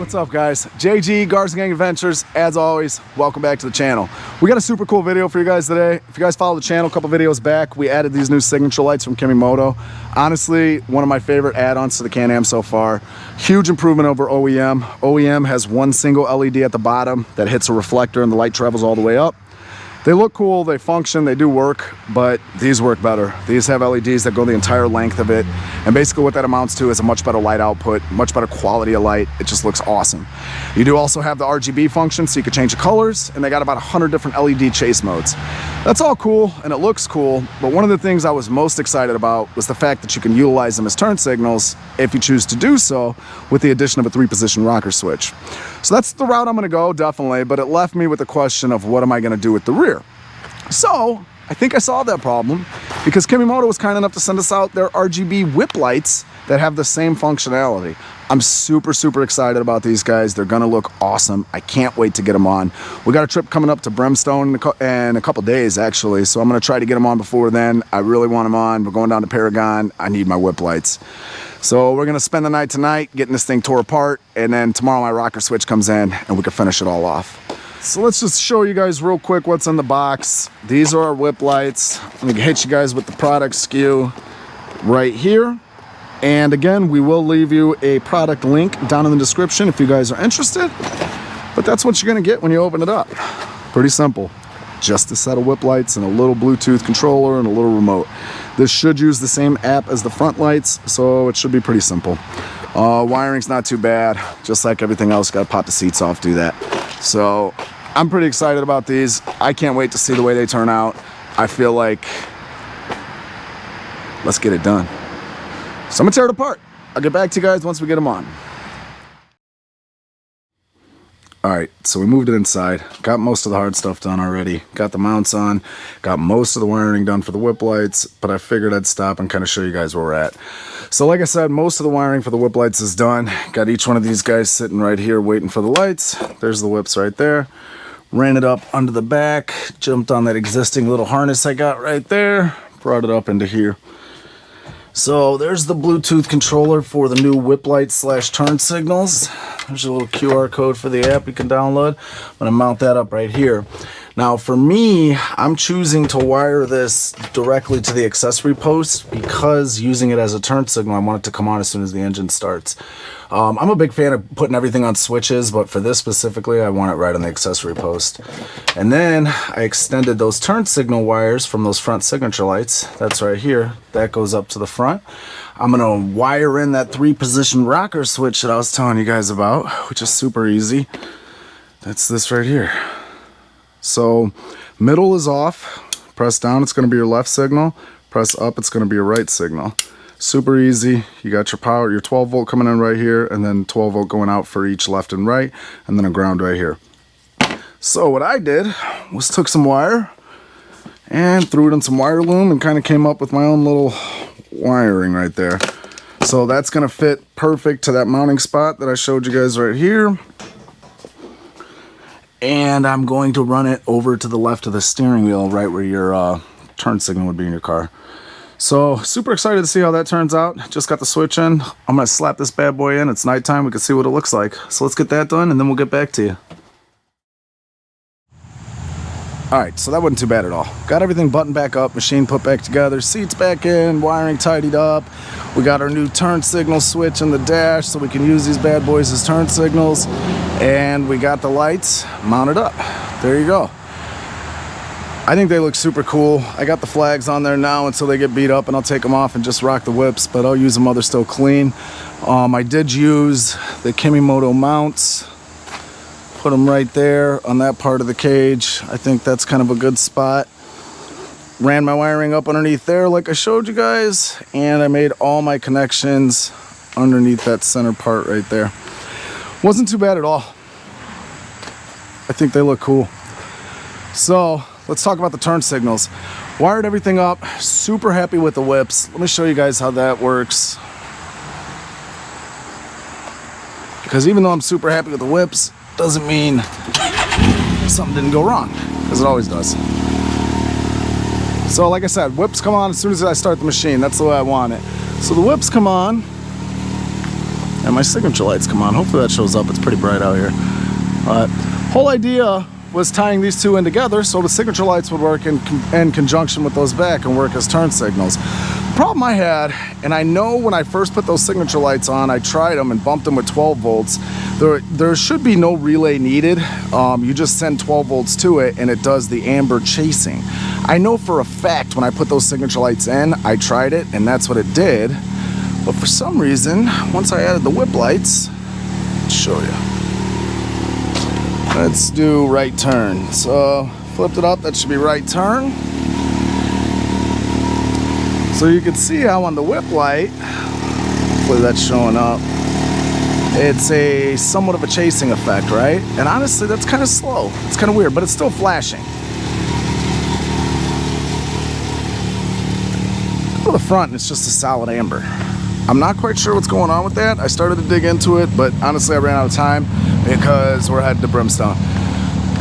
What's up, guys? JG, Garza Gang Adventures. As always, welcome back to the channel. We got a super cool video for you guys today. If you guys follow the channel a couple videos back, we added these new signature lights from Kemimoto. Honestly, one of my favorite add-ons to the CanAm so far. Huge improvement over OEM. OEM has one single LED at the bottom that hits a reflector and the light travels all the way up. They look cool, they function, they do work, but these work better. These have LEDs that go the entire length of it, and basically what that amounts to is a much better light output, much better quality of light. It just looks awesome. You do also have the RGB function, so you can change the colors, and they got about 100 different LED chase modes. That's all cool, and it looks cool, but one of the things I was most excited about was the fact that you can utilize them as turn signals if you choose to do so, with the addition of a 3-position rocker switch. So that's the route I'm gonna go, definitely, but it left me with the question of what am I gonna do with the rear? So I think I solved that problem because Kemimoto was kind enough to send us out their RGB Whip Lights that have the same functionality. I'm super excited about these guys. They're gonna look awesome. I can't wait to get them on. We got a trip coming up to Brimstone in a couple days actually, so I'm gonna try to get them on before then. I really want them on. We're going down to Paragon. I need my Whip Lights. So we're gonna spend the night tonight getting this thing tore apart, and then tomorrow my rocker switch comes in and we can finish it all off. So let's just show you guys real quick what's in the box. These are our Whip Lights. I'm gonna hit you guys with the product SKU right here. And again, we will leave you a product link down in the description if you guys are interested. But that's what you're gonna get when you open it up. Pretty simple. Just a set of Whip Lights and a little Bluetooth controller and a little remote. This should use the same app as the front lights, so it should be pretty simple. Wiring's not too bad. Just like everything else, gotta pop the seats off, do that. So I'm pretty excited about these. I can't wait to see the way they turn out. I feel like, let's get it done. So I'm gonna tear it apart. I'll get back to you guys once we get them on. All right, so we moved it inside. Got most of the hard stuff done already. Got the mounts on, got most of the wiring done for the Whip Lights, but I figured I'd stop and kind of show you guys where we're at. So like I said, most of the wiring for the Whip Lights is done. Got each one of these guys sitting right here waiting for the lights. There's the whips right there. Ran it up under the back, jumped on that existing little harness I got right there, brought it up into here. So there's the Bluetooth controller for the new Whip Light / turn signals. There's a little QR code for the app you can download. I'm gonna mount that up right here. Now for me, I'm choosing to wire this directly to the accessory post because using it as a turn signal, I want it to come on as soon as the engine starts. I'm a big fan of putting everything on switches, but for this specifically, I want it right on the accessory post. And then I extended those turn signal wires from those front signature lights. That's right here. That goes up to the front. I'm gonna wire in that 3-position rocker switch that I was telling you guys about, which is super easy. That's this right here. So middle is off. Press down, it's gonna be your left signal. Press up, it's gonna be your right signal. Super easy. You got your power, your 12 volt coming in right here, and then 12 volt going out for each left and right, and then a ground right here. So what I did was took some wire and threw it in some wire loom and kind of came up with my own little wiring right there. So that's gonna fit perfect to that mounting spot that I showed you guys right here. And I'm going to run it over to the left of the steering wheel, right where your turn signal would be in your car. So super excited to see how that turns out. Just got the switch in. I'm gonna slap this bad boy in. It's nighttime, we can see what it looks like. So let's get that done and then we'll get back to you. All right, so that wasn't too bad at all. Got everything buttoned back up, machine put back together, seats back in, wiring tidied up. We got our new turn signal switch in the dash so we can use these bad boys as turn signals. And we got the lights mounted up. There you go. I think they look super cool. I got the flags on there now until they get beat up, and I'll take them off and just rock the whips, but I'll use them while they're still clean. I did use the Kemimoto mounts. Put them right there on that part of the cage. I think that's kind of a good spot. Ran my wiring up underneath there like I showed you guys, and I made all my connections underneath that center part right there. Wasn't too bad at all. I think they look cool. So let's talk about the turn signals. Wired everything up, super happy with the whips. Let me show you guys how that works. Because even though I'm super happy with the whips, doesn't mean something didn't go wrong, because it always does. So like I said, whips come on as soon as I start the machine. That's the way I want it. So the whips come on, and my signature lights come on. Hopefully that shows up. It's pretty bright out here. Whole idea was tying these two in together so the signature lights would work in conjunction with those back and work as turn signals. The problem I had, and I know when I first put those signature lights on, I tried them and bumped them with 12 volts. There should be no relay needed. You just send 12 volts to it and it does the amber chasing. I know for a fact when I put those signature lights in, I tried it and that's what it did. But for some reason, once I added the whip lights, I'll show you. Let's do right turn. So flipped it up, that should be right turn. So you can see how on the whip light, hopefully that's showing up, it's a somewhat of a chasing effect, right? And honestly, that's kind of slow. It's kind of weird, but it's still flashing. Go to the front and it's just a solid amber. I'm not quite sure what's going on with that. I started to dig into it, but honestly I ran out of time because we're headed to Brimstone.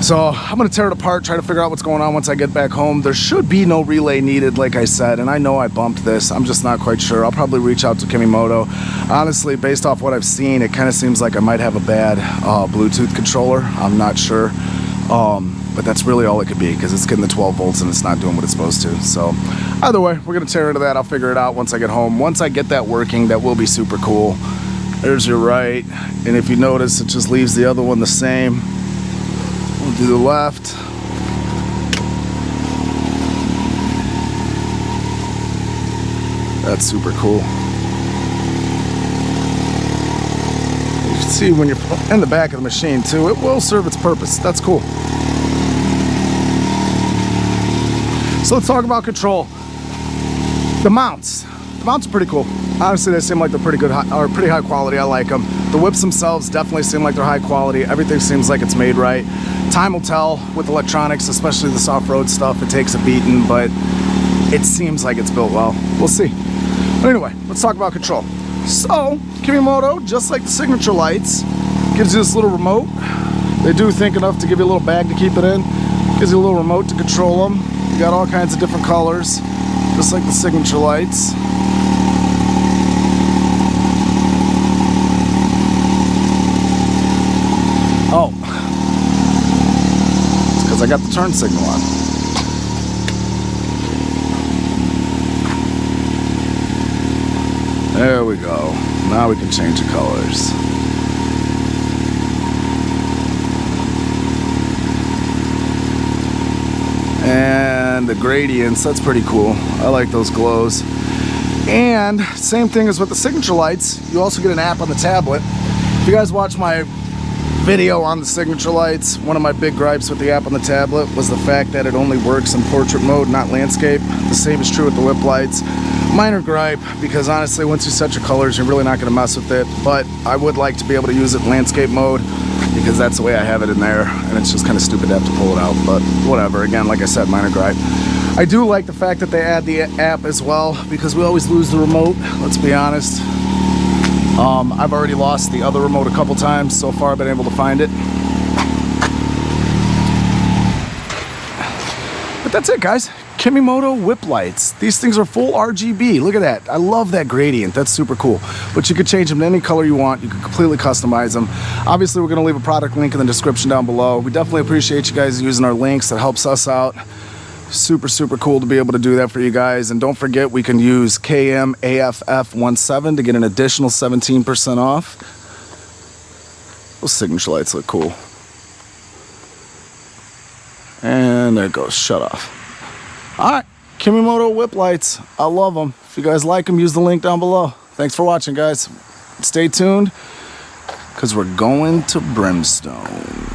So I'm gonna tear it apart, try to figure out what's going on once I get back home. There should be no relay needed, like I said, and I know I bumped this. I'm just not quite sure. I'll probably reach out to Kemimoto. Honestly, based off what I've seen, it kind of seems like I might have a bad Bluetooth controller. I'm not sure. But that's really all it could be because it's getting the 12 volts and it's not doing what it's supposed to. So either way, we're gonna tear into that. I'll figure it out once I get home. Once I get that working, that will be super cool. There's your right, and if you notice, it just leaves the other one the same. We'll do the left. That's super cool. You can see when you're in the back of the machine too, it will serve its purpose. That's cool. So let's talk about control. The mounts. The mounts are pretty cool. Honestly, they seem like they're pretty good, or pretty high quality. I like them. The whips themselves definitely seem like they're high quality. Everything seems like it's made right. Time will tell with electronics, especially this off-road stuff. It takes a beating, but it seems like it's built well. We'll see. But anyway, let's talk about control. So, Kemimoto, just like the signature lights, gives you this little remote. They do think enough to give you a little bag to keep it in. Gives you a little remote to control them. You got all kinds of different colors, just like the signature lights. Oh, it's because I got the turn signal on. There we go. Now we can change the colors. And the gradients, that's pretty cool. I like those glows. And same thing as with the signature lights, you also get an app on the tablet. If you guys watch my video on the signature lights, one of my big gripes with the app on the tablet was the fact that it only works in portrait mode, not landscape. The same is true with the whip lights. Minor gripe, because honestly, once you set your colors, you're really not going to mess with it. But I would like to be able to use it in landscape mode, because that's the way I have it in there, and it's just kind of stupid to have to pull it out, but whatever. Again, like I said, minor gripe. I do like the fact that they add the app as well, because we always lose the remote, let's be honest. I've already lost the other remote a couple times. So far I've been able to find it. But that's it, guys. Kemimoto whip lights. These things are full RGB. Look at that. I love that gradient. That's super cool. But you could change them to any color you want. You can completely customize them. Obviously, we're going to leave a product link in the description down below. We definitely appreciate you guys using our links. That helps us out. Super, super cool to be able to do that for you guys. And don't forget, we can use CanAm AFF17 to get an additional 17% off. Those signature lights look cool. And there it goes. Shut off. All right, Kemimoto whip lights. I love them. If you guys like them, use the link down below. Thanks for watching, guys. Stay tuned, because we're going to Brimstone.